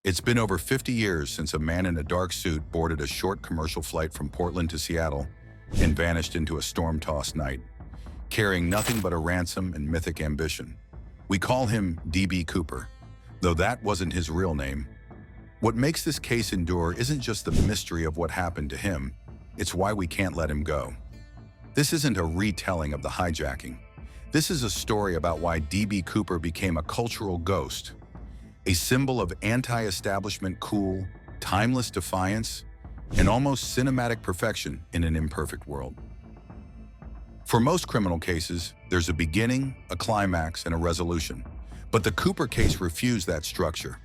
It's been over 50 years since a man in a dark suit boarded a short commercial flight from Portland to Seattle and vanished into a storm-tossed night, carrying nothing but a ransom and mythic ambition. We call him D.B. Cooper, though that wasn't his real name. What makes this case endure isn't just the mystery of what happened to him, it's why we can't let him go. This isn't a retelling of the hijacking. This is a story about why D.B. Cooper became a cultural ghost, a symbol of anti-establishment cool, timeless defiance, and almost cinematic perfection in an imperfect world. For most criminal cases, there's a beginning, a climax, and a resolution. But the Cooper case refused that structure.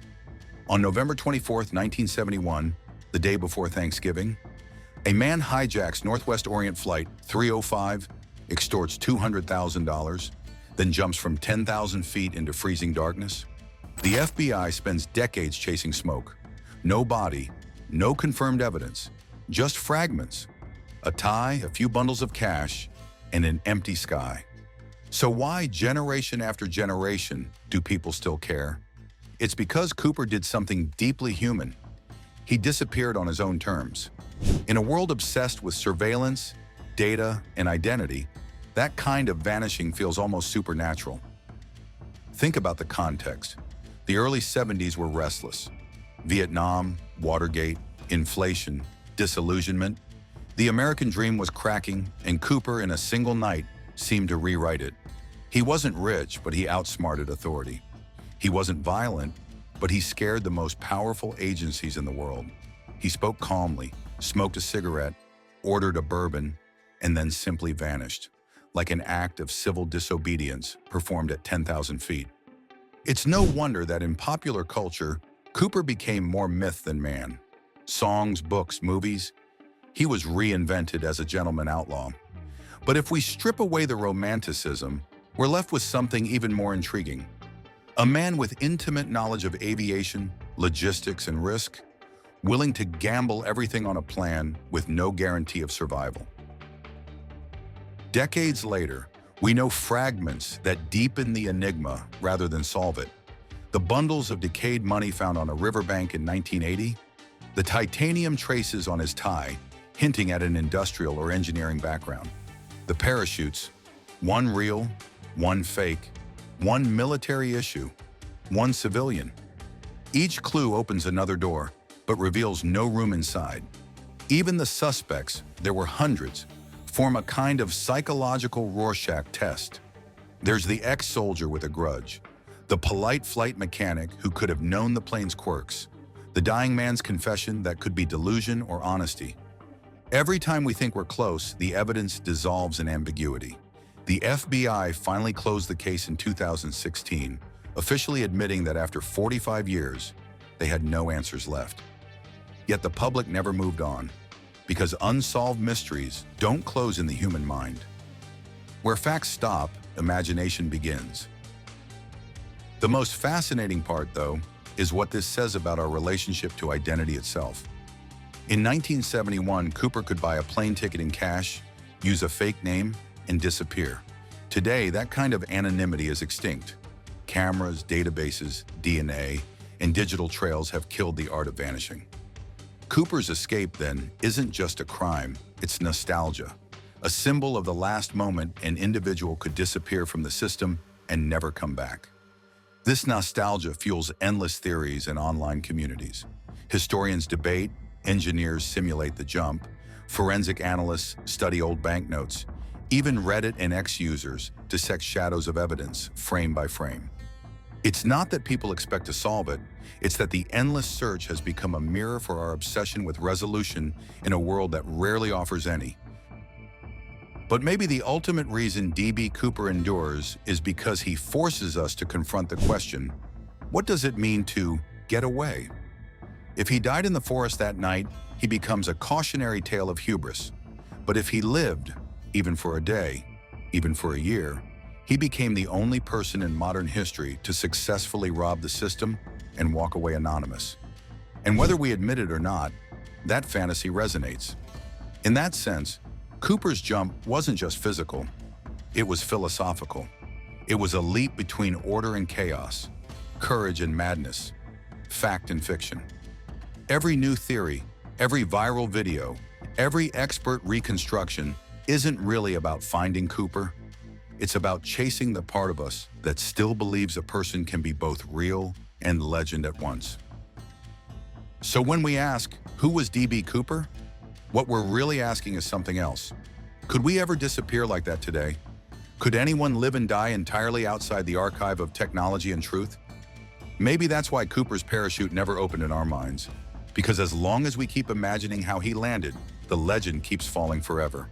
On November 24, 1971, the day before Thanksgiving, a man hijacks Northwest Orient Flight 305, extorts $200,000, then jumps from 10,000 feet into freezing darkness. The FBI spends decades chasing smoke. No body, no confirmed evidence, just fragments, a tie, a few bundles of cash, and an empty sky. So why, generation after generation, do people still care? It's because Cooper did something deeply human. He disappeared on his own terms. In a world obsessed with surveillance, data, and identity, that kind of vanishing feels almost supernatural. Think about the context. The early 70s were restless. Vietnam, Watergate, inflation, disillusionment. The American dream was cracking, and Cooper, in a single night, seemed to rewrite it. He wasn't rich, but he outsmarted authority. He wasn't violent, but he scared the most powerful agencies in the world. He spoke calmly, smoked a cigarette, ordered a bourbon, and then simply vanished, like an act of civil disobedience performed at 10,000 feet. It's no wonder that in popular culture, Cooper became more myth than man. Songs, books, movies, he was reinvented as a gentleman outlaw. But if we strip away the romanticism, we're left with something even more intriguing. A man with intimate knowledge of aviation, logistics, and risk, willing to gamble everything on a plan with no guarantee of survival. Decades later, we know fragments that deepen the enigma rather than solve it. The bundles of decayed money found on a riverbank in 1980, the titanium traces on his tie, hinting at an industrial or engineering background. The parachutes, one real, one fake, one military issue, one civilian. Each clue opens another door, but reveals no room inside. Even the suspects, there were hundreds, form a kind of psychological Rorschach test. There's the ex-soldier with a grudge, the polite flight mechanic who could have known the plane's quirks, the dying man's confession that could be delusion or honesty. Every time we think we're close, the evidence dissolves in ambiguity. The FBI finally closed the case in 2016, officially admitting that after 45 years, they had no answers left. Yet the public never moved on, because unsolved mysteries don't close in the human mind. Where facts stop, imagination begins. The most fascinating part, though, is what this says about our relationship to identity itself. In 1971, Cooper could buy a plane ticket in cash, use a fake name, and disappear. Today, that kind of anonymity is extinct. Cameras, databases, DNA, and digital trails have killed the art of vanishing. Cooper's escape, then, isn't just a crime, it's nostalgia, a symbol of the last moment an individual could disappear from the system and never come back. This nostalgia fuels endless theories and online communities. Historians debate, engineers simulate the jump, forensic analysts study old banknotes, even Reddit and X users dissect shadows of evidence, frame by frame. It's not that people expect to solve it, it's that the endless search has become a mirror for our obsession with resolution in a world that rarely offers any. But maybe the ultimate reason D.B. Cooper endures is because he forces us to confront the question, what does it mean to get away? If he died in the forest that night, he becomes a cautionary tale of hubris. But if he lived, even for a day, even for a year, he became the only person in modern history to successfully rob the system and walk away anonymous. And whether we admit it or not, that fantasy resonates. In that sense, Cooper's jump wasn't just physical, it was philosophical. It was a leap between order and chaos, courage and madness, fact and fiction. Every new theory, every viral video, every expert reconstruction isn't really about finding Cooper. It's about chasing the part of us that still believes a person can be both real and legend at once. So when we ask, who was D.B. Cooper? What we're really asking is something else. Could we ever disappear like that today? Could anyone live and die entirely outside the archive of technology and truth? Maybe that's why Cooper's parachute never opened in our minds. Because as long as we keep imagining how he landed, the legend keeps falling forever.